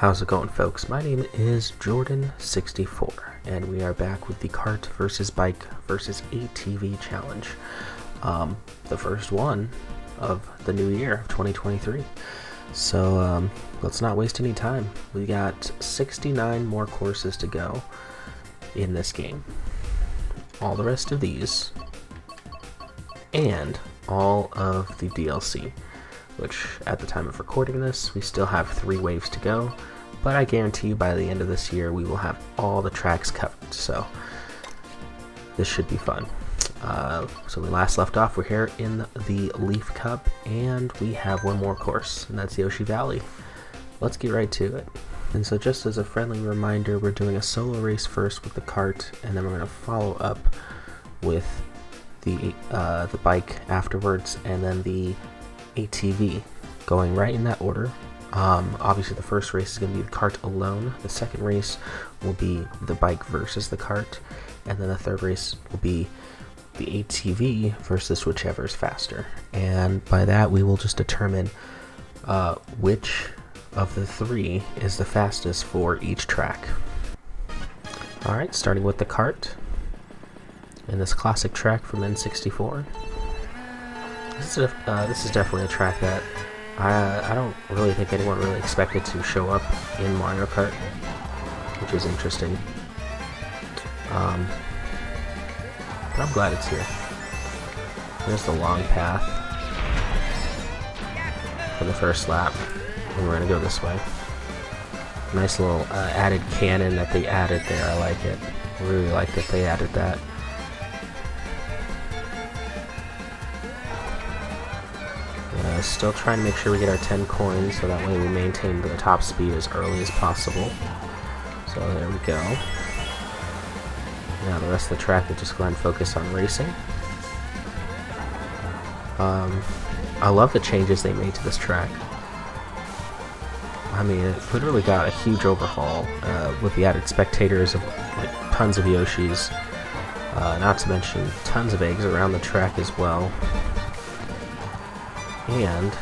How's it going, folks? My name is Jordan64, and we are back with the Kart versus Bike versus ATV challenge. The first one of the new year of 2023. So let's not waste any time. We got 69 more courses to go in this game. All the rest of these, and all of the DLC, which at the time of recording this, we still have 3 waves to go, but I guarantee you by the end of this year we will have all the tracks covered, so this should be fun. So we last left off, we're here in the Leaf Cup, and we have one more course, and that's Yoshi Valley. Let's get right to it. And so just as a friendly reminder, we're doing a solo race first with the Kart, and then we're going to follow up with the bike afterwards, and then the ATV, going right in that order. Obviously the first race is going to be the Kart alone, the second race will be the bike versus the Kart, and then the third race will be the ATV versus whichever is faster. And by that we will just determine which of the 3 is the fastest for each track. Alright, starting with the Kart in this classic track from N64. This is definitely a track that I don't really think anyone really expected to show up in Mario Kart, which is interesting. But I'm glad it's here. There's the long path for the first lap, and we're going to go this way. Nice little added cannon that they added there, I like it. I really like that they added that. Still trying to make sure we get our 10 coins, so that way we maintain the top speed as early as possible. So there we go. Now the rest of the track, we'll just go ahead and focus on racing. I love the changes they made to this track. I mean, it literally got a huge overhaul with the added spectators of like tons of Yoshis, not to mention tons of eggs around the track as well. And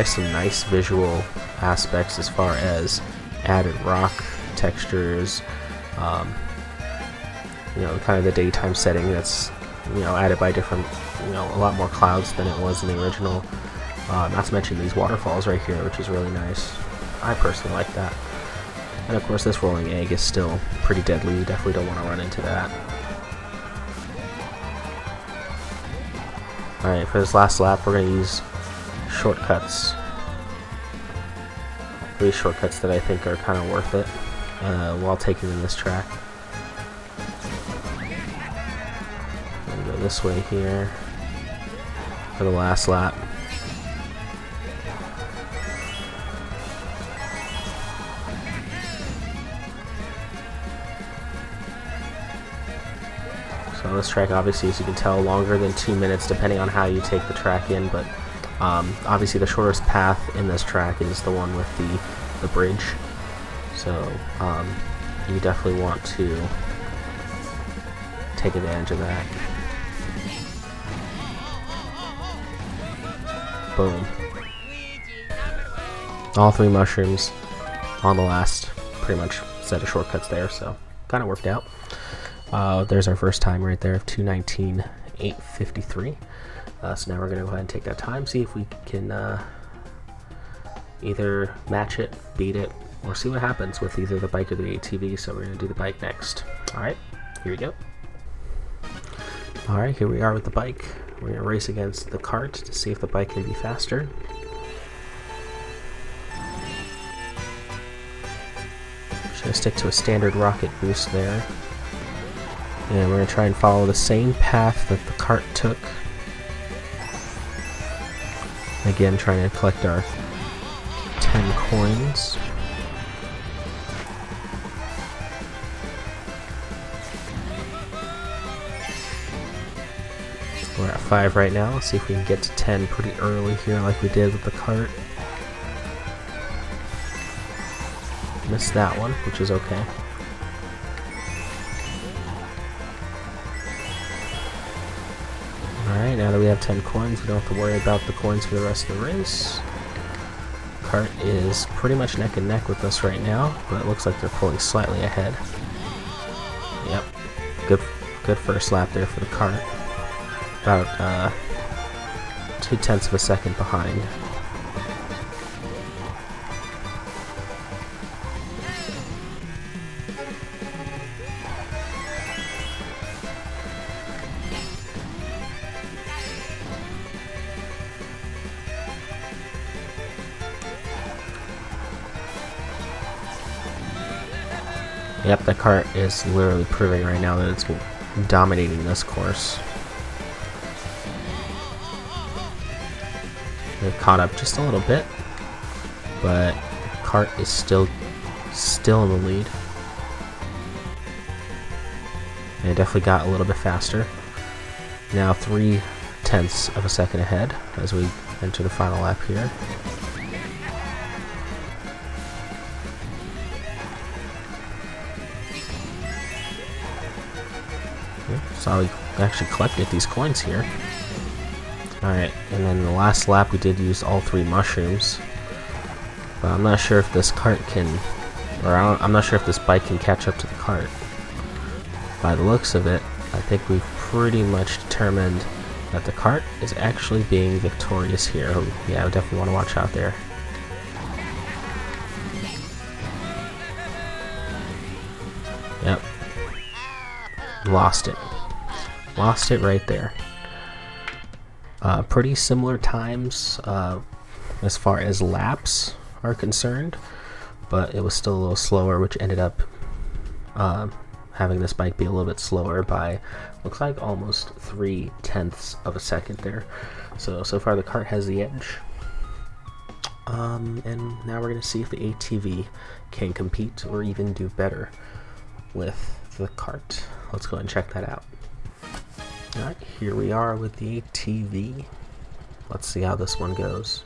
some nice visual aspects as far as added rock textures, kind of the daytime setting that's added by different, a lot more clouds than it was in the original. Not to mention these waterfalls right here, which is really nice. I personally like that. And of course this rolling egg is still pretty deadly. You definitely don't want to run into that. Alright, for this last lap we're going to use shortcuts. 3 shortcuts that I think are kind of worth it while taking in this track. I'm going to go this way here for the last lap. So this track, obviously, as you can tell, longer than 2 minutes depending on how you take the track in, but obviously the shortest path in this track is the one with the bridge. So you definitely want to take advantage of that. Boom. All 3 mushrooms on the last pretty much set of shortcuts there, so kind of worked out. There's our first time right there of 2:19.853. So now we're going to go ahead and take that time, see if we can either match it, beat it, or see what happens with either the bike or the ATV. So we're going to do the bike next. Alright, here we go. Alright, here we are with the bike. We're going to race against the Kart to see if the bike can be faster. Just going to stick to a standard rocket boost there. And we're going to try and follow the same path that the Kart took. Again, trying to collect our 10 coins. We're at 5 right now. Let's see if we can get to 10 pretty early here like we did with the Kart. Missed that one, which is okay. Alright, now that we have 10 coins, we don't have to worry about the coins for the rest of the race. Kart is pretty much neck and neck with us right now, but it looks like they're pulling slightly ahead. Yep, good first lap there for the Kart. About 0.2 of a second behind. Yep, that Kart is literally proving right now that it's dominating this course. They've caught up just a little bit, but Kart is still in the lead. And it definitely got a little bit faster. Now 0.3 of a second ahead as we enter the final lap here. So we actually collected these coins here. Alright, and then the last lap we did use all 3 mushrooms. But I'm not sure if this cart can, I'm not sure if this bike can catch up to the cart. By the looks of it, I think we've pretty much determined that the cart is actually being victorious here. Yeah, I definitely want to watch out there. Yep. Lost it. Lost it right there. Pretty similar times as far as laps are concerned, but it was still a little slower, which ended up having this bike be a little bit slower by, looks like, almost 0.3 of a second there. So far the Kart has the edge. And now we're going to see if the ATV can compete or even do better with the Kart. Let's go ahead and check that out. Alright, here we are with the ATV. Let's see how this one goes.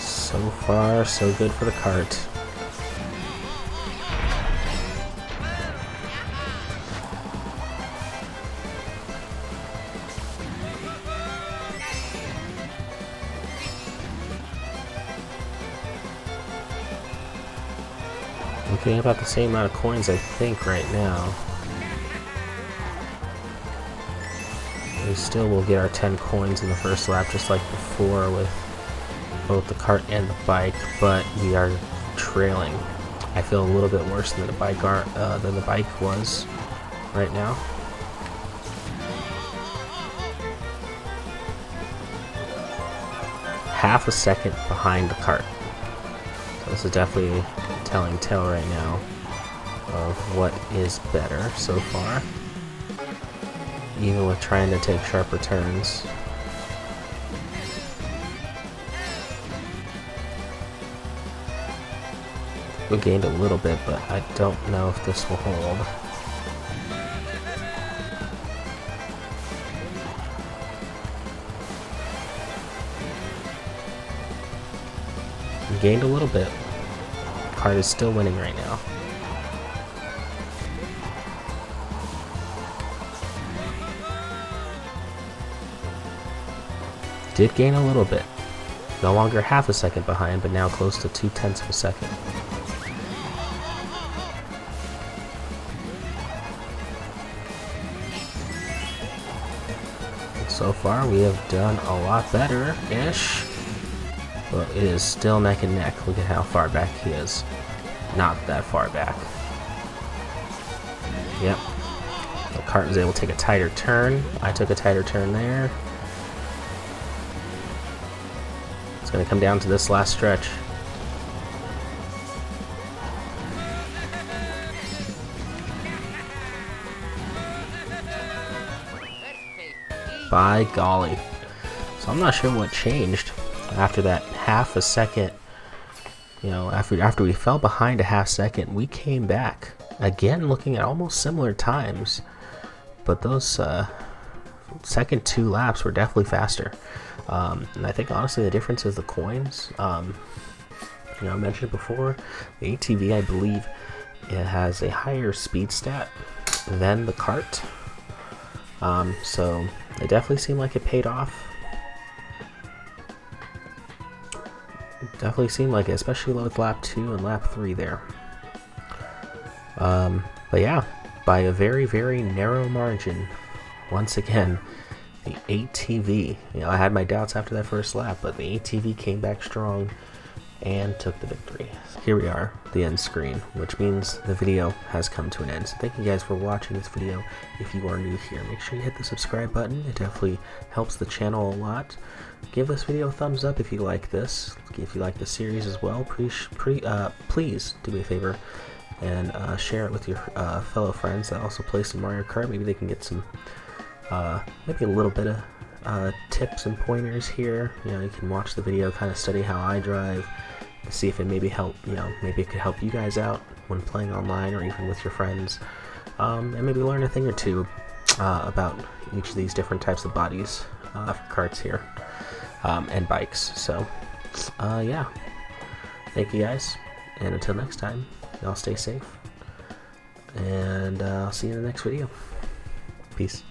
So far, so good for the Kart. I'm getting about the same amount of coins, I think, right now. We still will get our 10 coins in the first lap, just like before with both the cart and the bike, but we are trailing. I feel a little bit worse than the bike was right now. Half a second behind the cart. So this is definitely a telling tale right now of what is better so far, even with trying to take sharper turns. We gained a little bit, but I don't know if this will hold. We gained a little bit. Kart is still winning right now. Did gain a little bit. No longer half a second behind, but now close to 0.2 of a second. So far, we have done a lot better-ish, but it is still neck and neck. Look at how far back he is. Not that far back. Yep. The cart was able to take a tighter turn. I took a tighter turn there. It's going to come down to this last stretch. By golly. So I'm not sure what changed after that half a second. You know, after we fell behind a half second, we came back. Again, looking at almost similar times. But those second 2 laps were definitely faster. And I think honestly the difference is the coins. You know, I mentioned before, the ATV, I believe it has a higher speed stat than the Kart. So it definitely seemed like it paid off. It definitely seemed like it, especially with lap 2 and lap 3 there. But yeah, by a very, very narrow margin, once again, the ATV, you know, I had my doubts after that first lap, but the ATV came back strong and took the victory. Here we are, the end screen, which means the video has come to an end. So thank you guys for watching this video. If you are new here, make sure you hit the subscribe button. It definitely helps the channel a lot. Give this video a thumbs up if you like this. If you like the series as well, please do me a favor and share it with your fellow friends that also play some Mario Kart. Maybe they can get some, maybe a little bit of tips and pointers here. You know, you can watch the video, kind of study how I drive, see if it maybe maybe it could help you guys out when playing online or even with your friends, and maybe learn a thing or two about each of these different types of bodies for karts here and bikes. So yeah, thank you guys, and until next time, y'all stay safe, and I'll see you in the next video. Peace.